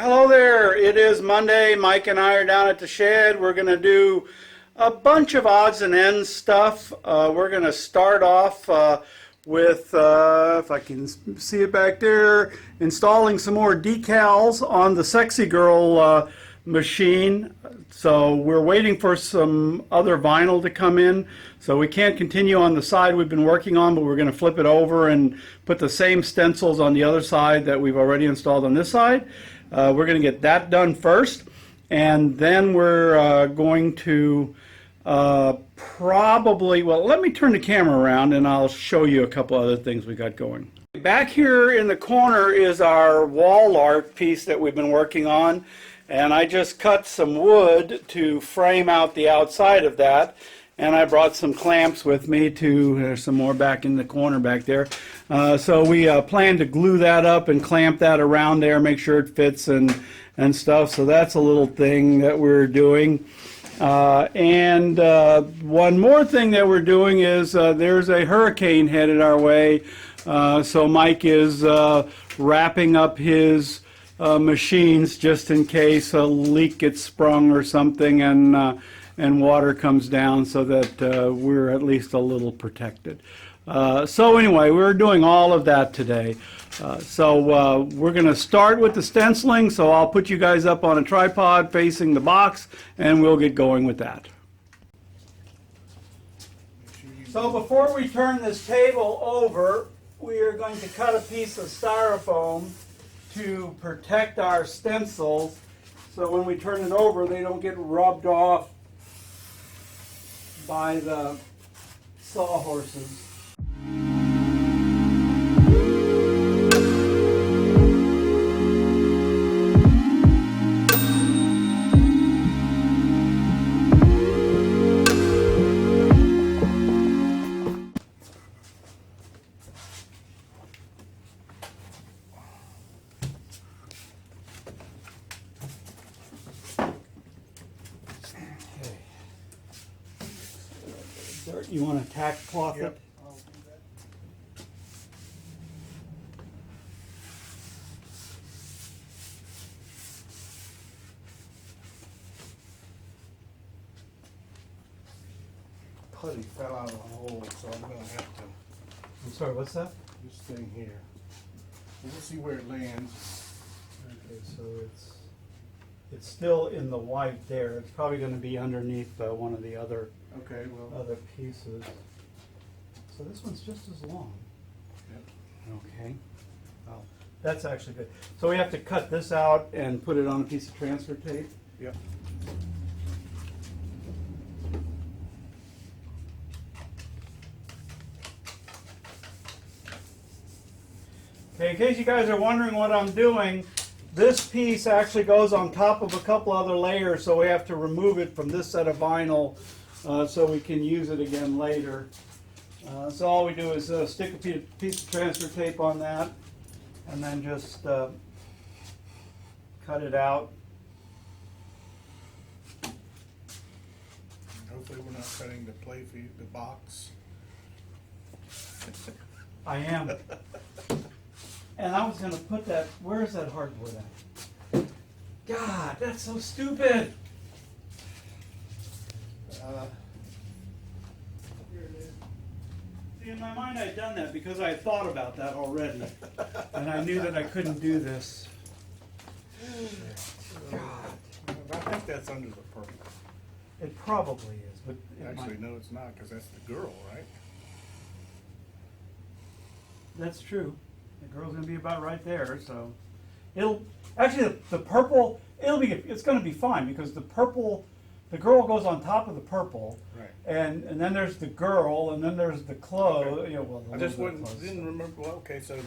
Hello there. It is Monday. Mike and I are down at the shed. We're going to do a bunch of odds and ends stuff. We're going to start off with, if I can see it back there, installing some more decals on the Sexy Girl machine. So we're waiting for some other vinyl to come in. So we can't continue on the side we've been working on, but we're going to flip it over and put the same stencils on the other side that we've already installed on this side. We're going to get that done first, and then we're going to probably, well, let me turn the camera around and I'll show you a couple other things we got going. Back here in the corner is our wall art piece that we've been working on, and I just cut some wood to frame out the outside of that. And I brought some clamps with me too. There's some more back in the corner back there. So we plan to glue that up and clamp that around there, make sure it fits and stuff. So that's a little thing that we're doing. And one more thing that we're doing is there's a hurricane headed our way. So Mike is wrapping up his machines just in case a leak gets sprung or something, and water comes down, so that we're at least a little protected. So anyway, we're doing all of that today. So we're going to start with the stenciling, so I'll put you guys up on a tripod facing the box, and we'll get going with that. So before we turn this table over, we are going to cut a piece of styrofoam to protect our stencils, so when we turn it over, they don't get rubbed off by the sawhorses. You want to tack cloth it? I'll do that. Putty fell out of the hole, so I'm gonna have to, I'm sorry, what's that? this thing here. We'll see where it lands. Okay, so it's still in the white there. It's probably going to be underneath one of the other Okay, well, pieces. So this one's just as long. yep. Okay. Well, that's actually good. So we have to cut this out and put it on a piece of transfer tape. Yep. Okay, in case you guys are wondering what I'm doing, this piece actually goes on top of a couple other layers, so we have to remove it from this set of vinyl so we can use it again later. So all we do is stick a piece of transfer tape on that, and then just cut it out. Hopefully we're not cutting the the box. I am. And I was going to put that, where is that hardwood at? God, that's so stupid. Here it is. See, in my mind I'd done that because I had thought about that already. And I knew that I couldn't do this. God. I think that's under the purple. It probably is, but it Actually, might. no, it's not, because that's the girl, right? That's true. The girl's gonna be about right there, so it'll actually the purple. It's gonna be fine because the purple, the girl goes on top of the purple, Right. and then there's the girl, and then there's the clothes. Okay. You know, well, I just didn't remember. Well, okay, so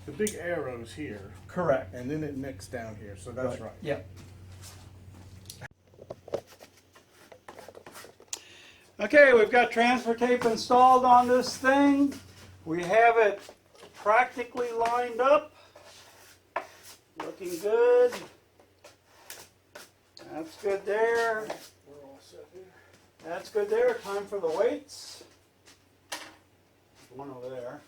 the big arrow's here, Correct. and then it nicks down here, so that's right. Yeah. Okay, we've got transfer tape installed on this thing. We have it practically lined up. Looking good. That's good there. We're all set here. That's good there. Time for the weights. One over there.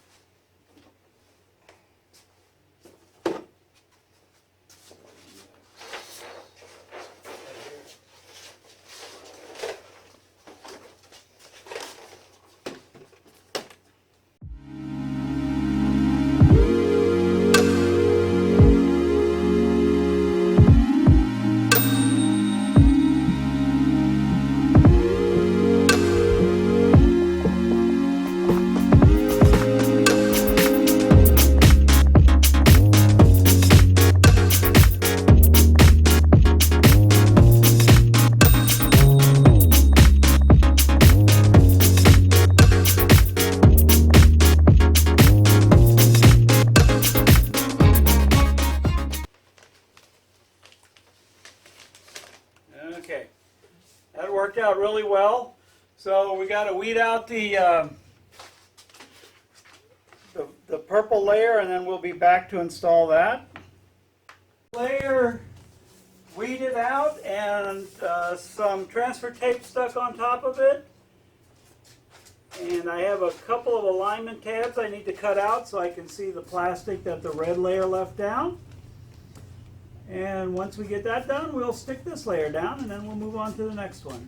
Okay, that worked out really well. So we got to weed out the purple layer, and then we'll be back to install that. Layer weeded out, and some transfer tape stuck on top of it. And I have a couple of alignment tabs I need to cut out so I can see the plastic that the red layer left down. And once we get that done, we'll stick this layer down, and then we'll move on to the next one.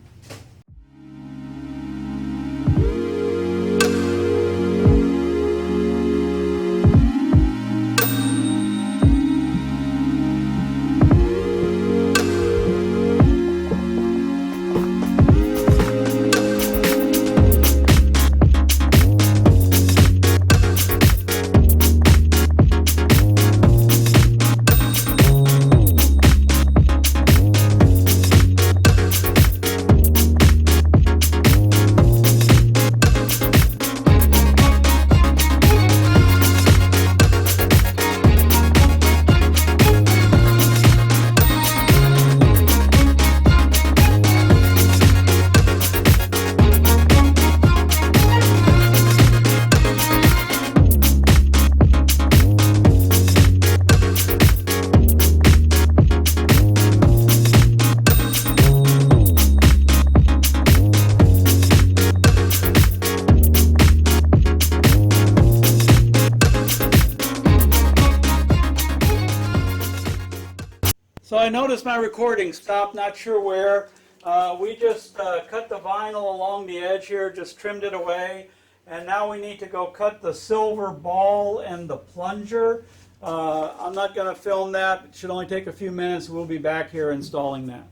So I noticed my recording stopped, not sure where. We just cut the vinyl along the edge here, just trimmed it away. And now we need to go cut the silver ball and the plunger. I'm not going to film that. It should only take a few minutes. We'll be back here installing that.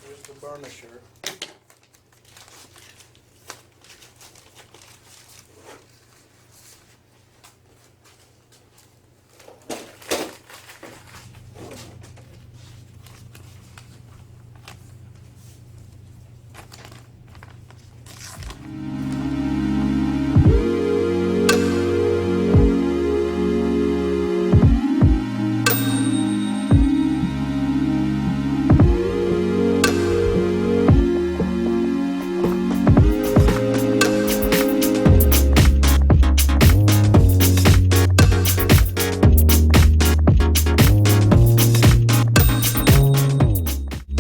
Here's the burnisher.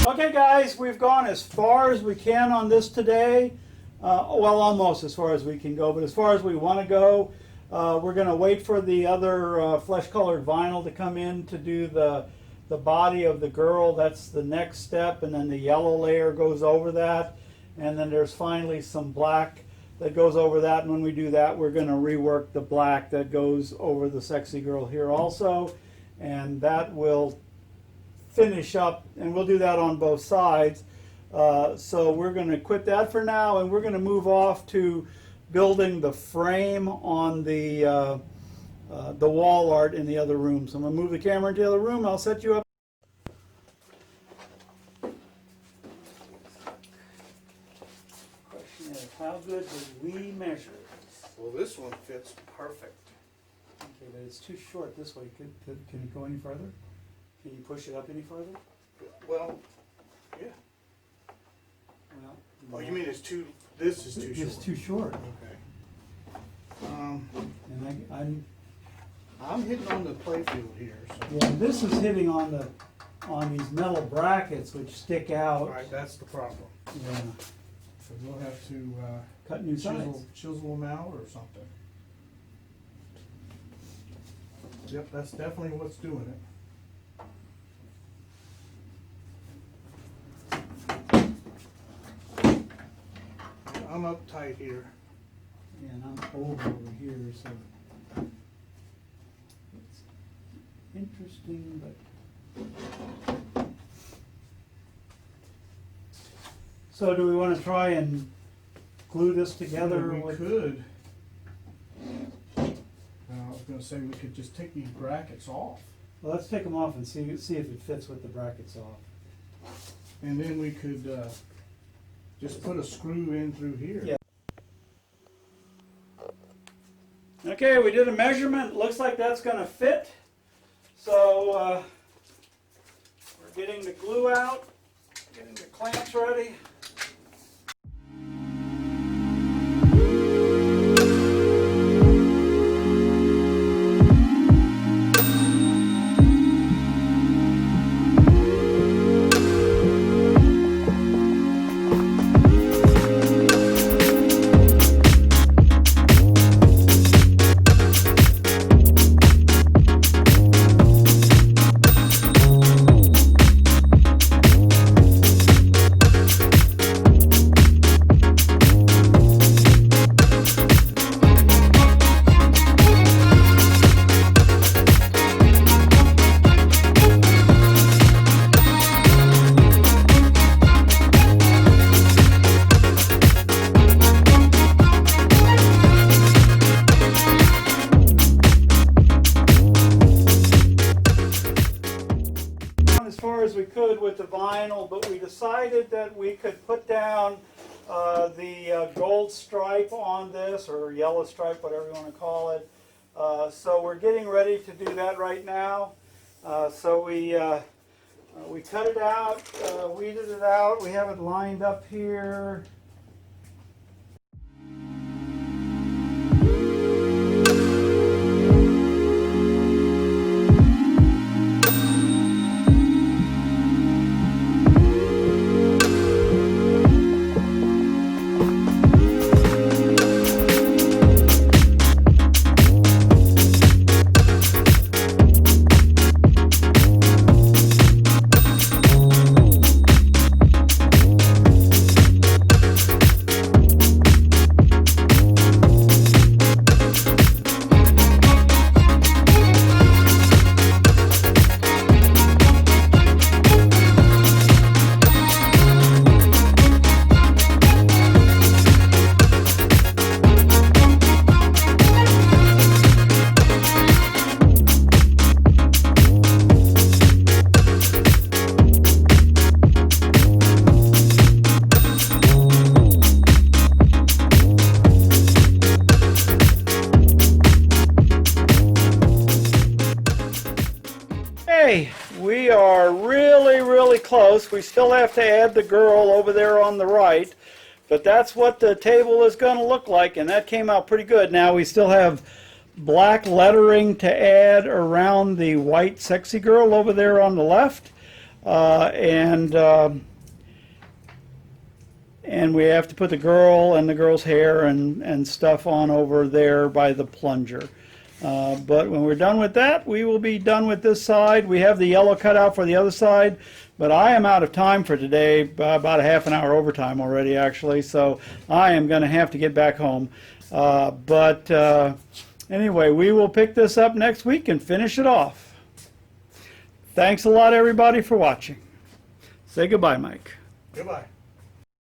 Okay guys, we've gone as far as we can on this today. Well, almost as far as we can go, but as far as we want to go, we're going to wait for the other flesh-colored vinyl to come in to do the body of the girl. That's the next step, and then the yellow layer goes over that, and then there's finally some black that goes over that, and when we do that, we're going to rework the black that goes over the sexy girl here also, and that will finish up, and we'll do that on both sides. So we're going to quit that for now, and we're going to move off to building the frame on the wall art in the other room. So I'm going to move the camera into the other room. I'll set you up. How good did we measure? Well, this one fits perfect. Okay, but it's too short this way. Can it go any further? Can you push it up any further? Well, yeah. Well, Oh, you mean it's too, this is too short? It's too short. Okay. And I'm hitting on the playfield here, so. yeah, this is hitting on these metal brackets which stick out. Right, that's the problem. Yeah, So we'll have to, cut new sides. chisel them out or something. Yep, that's definitely what's doing it. I'm uptight here. Yeah, and I'm over here, so it's interesting, but. So do we want to try and glue this together? We with- could. I was gonna say we could just take these brackets off, Well, let's take them off and see if it fits with the brackets off. and then we could, just put a screw in through here. Yeah. Okay, we did a measurement. Looks like that's going to fit. So we're getting the glue out, getting the clamps ready. As far as we could with the vinyl, but we decided that we could put down the gold stripe on this, or yellow stripe, whatever you want to call it. So we're getting ready to do that right now. So we cut it out, weeded it out. We have it lined up here. Okay, we are really close. We still have to add the girl over there on the right, but that's what the table is going to look like, and that came out pretty good. Now we still have black lettering to add around the white sexy girl over there on the left, and we have to put the girl and the girl's hair and stuff on over there by the plunger. But when we're done with that, we will be done with this side. We have the yellow cut out for the other side, but I am out of time for today, about a half an hour overtime already actually, so I am going to have to get back home. Anyway, we will pick this up next week and finish it off. Thanks a lot everybody for watching. Say goodbye, Mike. Goodbye.